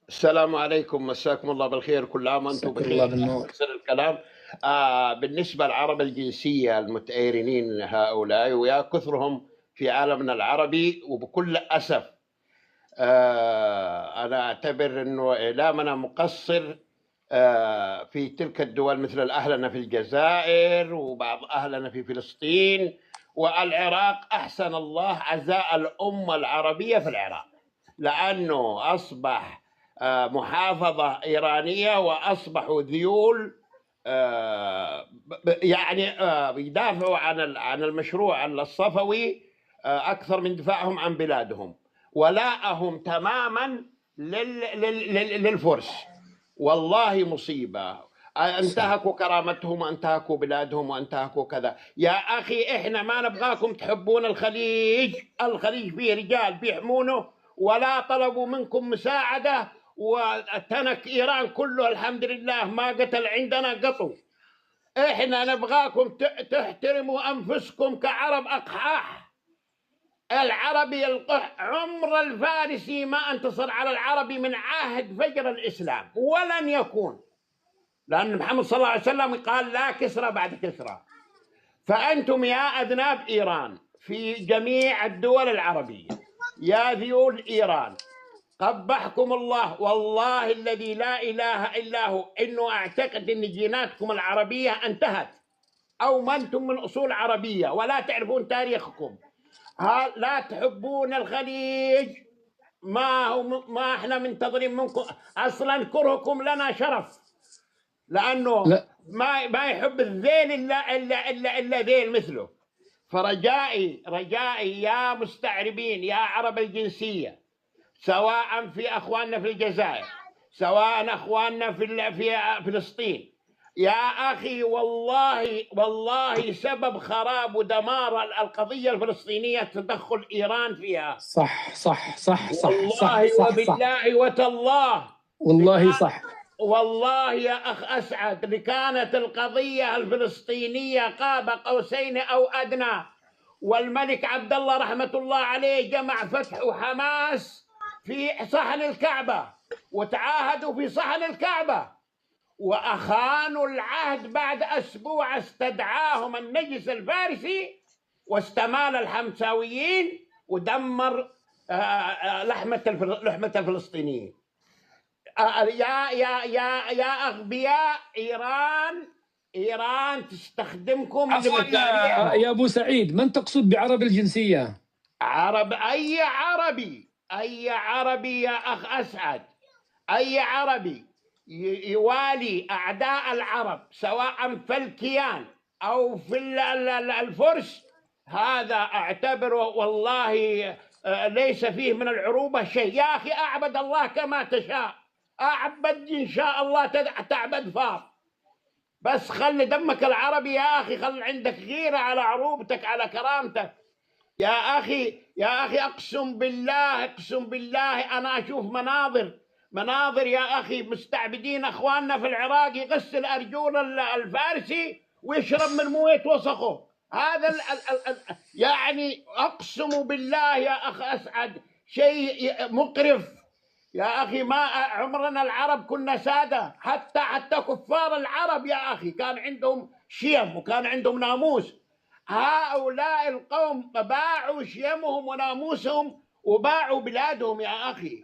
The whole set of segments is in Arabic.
السلام عليكم، مساكم الله بالخير، كل عام وانتم مساك الله بخير. بالنور. أختصر الكلام. بالنسبة للعرب الجنسية المتأيرين هؤلاء ويا كثرهم في عالمنا العربي، وبكل أسف أنا أعتبر أنه إعلامنا مقصر في تلك الدول، مثل أهلنا في الجزائر وبعض أهلنا في فلسطين والعراق. أحسن الله عزاء الأمة العربية في العراق، لأنه أصبح محافظة إيرانية وأصبحوا ذيول يعني بيدافعوا عن المشروع الصفوي أكثر من دفاعهم عن بلادهم، ولاءهم تماما للفرس. والله مصيبة، انتهكوا كرامتهم وانتهكوا بلادهم وانتهكوا كذا. يا أخي إحنا ما نبغاكم تحبون الخليج فيه رجال بيحمونه، ولا طلبوا منكم مساعدة، وتنك إيران كله الحمد لله ما قتل عندنا قطو. إحنا نبغاكم تحترموا أنفسكم كعرب أقحاح. العربي القح، عمر الفارسي ما انتصر على العربي من عهد فجر الإسلام، ولن يكون، لأن محمد صلى الله عليه وسلم قال لا كسرى بعد كسرى. فأنتم يا أذناب إيران في جميع الدول العربية، يا ذيول إيران، قبحكم الله. والله الذي لا إله إلا هو إنه أعتقد أن جيناتكم العربية انتهت، أو ما أنتم من أصول عربية ولا تعرفون تاريخكم. لا تحبون الخليج، ما احنا منتظرين منكم اصلا. كرهكم لنا شرف، لانه لا ما يحب الذيل الا ذيل مثله. رجائي يا مستعربين، يا عرب الجنسيه، سواء في اخواننا في الجزائر، سواء اخواننا في فلسطين، يا اخي والله سبب خراب ودمار القضيه الفلسطينيه تدخل ايران فيها. صح صح صح صح والله صح وبالله وتالله، والله صح. والله يا أخ أسعد، لكانت القضية الفلسطينية قاب قوسين أو أدنى، والملك عبد الله رحمة الله عليه جمع فتح وحماس في صحن الكعبة، وتعاهدوا في صحن الكعبة، وأخانوا العهد. بعد أسبوع استدعاهم النجس الفارسي واستمال الحمساويين ودمر لحمة الفلسطينيين. يا أغبياء، إيران تستخدمكم عفوا لمشاريعها. يا ابو سعيد، من تقصد بعرب الجنسيه؟ أي عربي يا أخ أسعد، أي عربي يوالي أعداء العرب سواء في الكيان أو في الفرس، هذا أعتبره والله ليس فيه من العروبة شيء. يا أخي أعبد الله كما تشاء، أعبد إن شاء الله تعبد فار، بس خلي دمك العربي يا أخي، خلي عندك غيرة على عروبتك، على كرامتك. يا أخي أقسم بالله أنا أشوف مناظر يا أخي، مستعبدين أخواننا في العراق يغسل أرجول الفارسي ويشرب من موية وسخه. هذا يعني أقسم بالله يا أخ أسعد شيء مقرف. يا أخي ما عمرنا العرب كنا سادة، حتى كفار العرب يا أخي كان عندهم شيم وكان عندهم ناموس. هؤلاء القوم باعوا شيمهم وناموسهم وباعوا بلادهم يا أخي.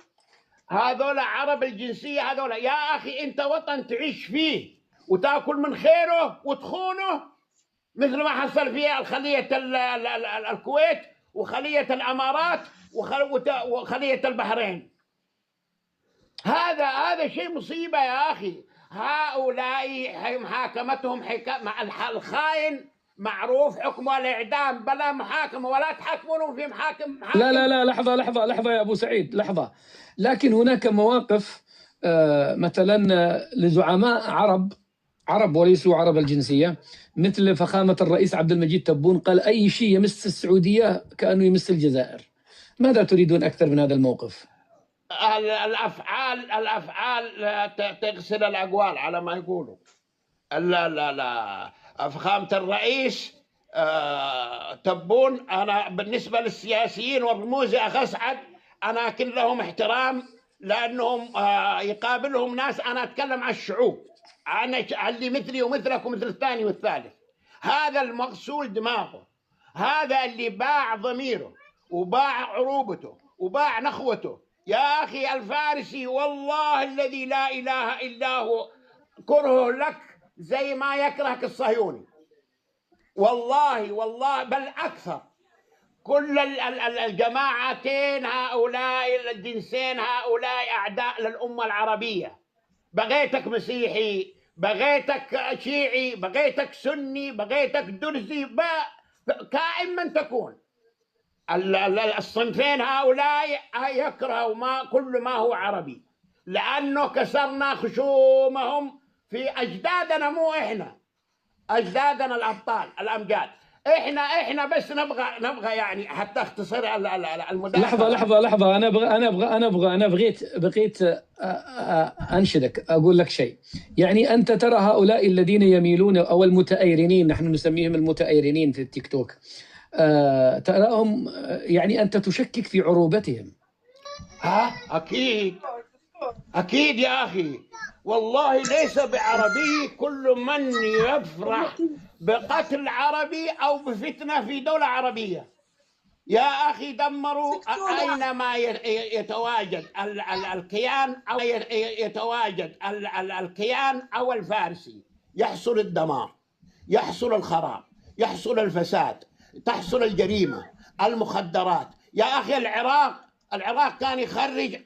هذول عرب الجنسية هذول يا أخي، أنت وطن تعيش فيه وتأكل من خيره وتخونه، مثل ما حصل فيها خلية الكويت وخلية الأمارات وخلية البحرين. هذا شيء مصيبة يا أخي. هؤلاء محاكمتهم مع الخائن معروف حكمه الإعدام بلا محاكمة، ولا تحاكمونهم في محاكم. لا لحظة يا أبو سعيد، لحظة. لكن هناك مواقف مثلا لزعماء عرب وليسوا عرب الجنسية، مثل فخامة الرئيس عبد المجيد تبون قال أي شيء يمس السعودية كأنه يمس الجزائر. ماذا تريدون أكثر من هذا الموقف؟ الأفعال تغسل الأقوال على ما يقولوا. لا فخامة الرئيس تبون، أنا بالنسبة للسياسيين والرموز يا أخ أسعد أنا كن لهم احترام لأنهم يقابلهم ناس. أنا أتكلم عن الشعوب، أنا اللي مثلي ومثلك ومثل الثاني والثالث. هذا المغسول دماغه، هذا اللي باع ضميره وباع عروبته وباع نخوته. يا أخي الفارسي والله الذي لا إله إلا هو كرهه لك زي ما يكرهك الصهيوني، والله والله بل أكثر. كل الجماعتين هؤلاء الجنسين هؤلاء أعداء للأمة العربية. بغيتك مسيحي، بغيتك شيعي، بغيتك سني، بغيتك درزي، كائن من تكون، الصنفين هؤلاء يكرهوا كل ما هو عربي، لأنه كسرنا خشومهم في أجدادنا. مو إحنا، أجدادنا الأبطال الأمجاد. إحنا بس نبغى يعني حتى اختصر المداخلة. لحظة أنا بغيت أنشدك، أقول لك شيء. يعني أنت ترى هؤلاء الذين يميلون أو المتأيرنين، نحن نسميهم المتأيرنين في التيك توك، تراهم يعني أنت تشكك في عروبتهم. أكيد يا أخي، والله ليس بعربي كل من يفرح بقتل عربي أو بفتنة في دولة عربية. يا أخي دمروا أينما يتواجد الكيان أو يتواجد الكيان أو الفارسي، يحصل الدمار، يحصل الخراب، يحصل الفساد، تحصل الجريمة، المخدرات. يا أخي العراق كان يخرج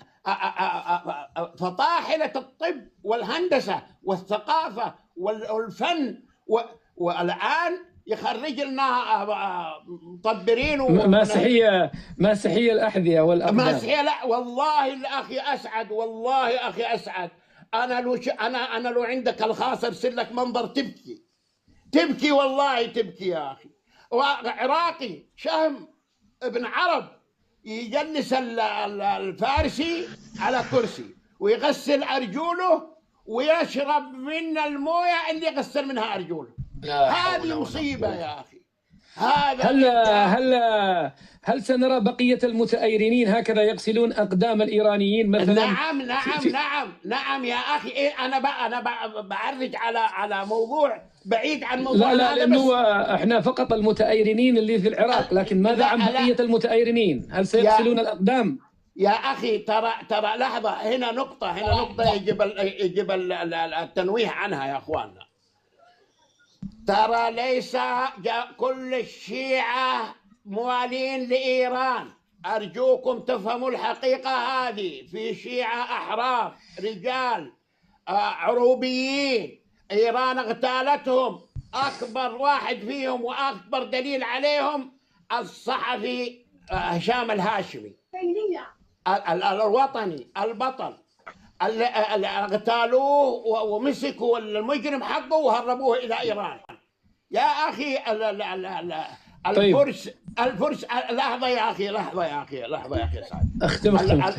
فطاحلة الطب والهندسة والثقافة والفن، والآن يخرج لنا مطبرين مسيحية الأحذية والأقدام. مسيحية. لا والله الأخي أسعد، والله أخي أسعد، أنا لو عندك الخاص أرسل لك منظر تبكي والله تبكي يا أخي. عراقي شهم ابن عرب يجلس الفارسي على كرسي ويغسل أرجوله ويشرب من المويه اللي يغسل منها أرجوله. هذه مصيبة يا أخي. هل سنرى بقية المتأيرين هكذا يغسلون أقدام الإيرانيين مثلا؟ نعم يا أخي. أنا بعرج على موضوع بعيد عن موضوع. لا لأنه احنا فقط المتأيرين اللي في العراق، لكن ماذا عن بقية المتأيرين؟ هل سيغسلون الأقدام؟ يا أخي ترى لحظة، هنا نقطة يجب التنويه عنها يا أخواننا. ترى ليس كل الشيعة موالين لإيران. أرجوكم تفهموا الحقيقة هذه. في شيعة أحرار رجال عروبيين، إيران اغتالتهم. أكبر واحد فيهم وأكبر دليل عليهم الصحفي هشام الهاشمي الوطني البطل، اللي اغتالوه ومسكوا المجرم حقه وهربوه إلى إيران. يا أخي الفرس لحظة يا أخي سعد.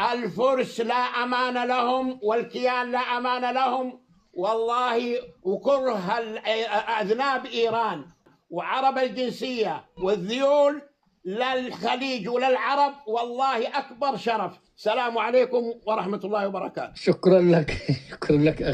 الفرس لا أمان لهم، والكيان لا أمان لهم والله. وكره أذناب إيران وعرب الجنسية والذيول للخليج وللعرب والله أكبر شرف. السلام عليكم ورحمة الله وبركاته. شكرا لك أخي.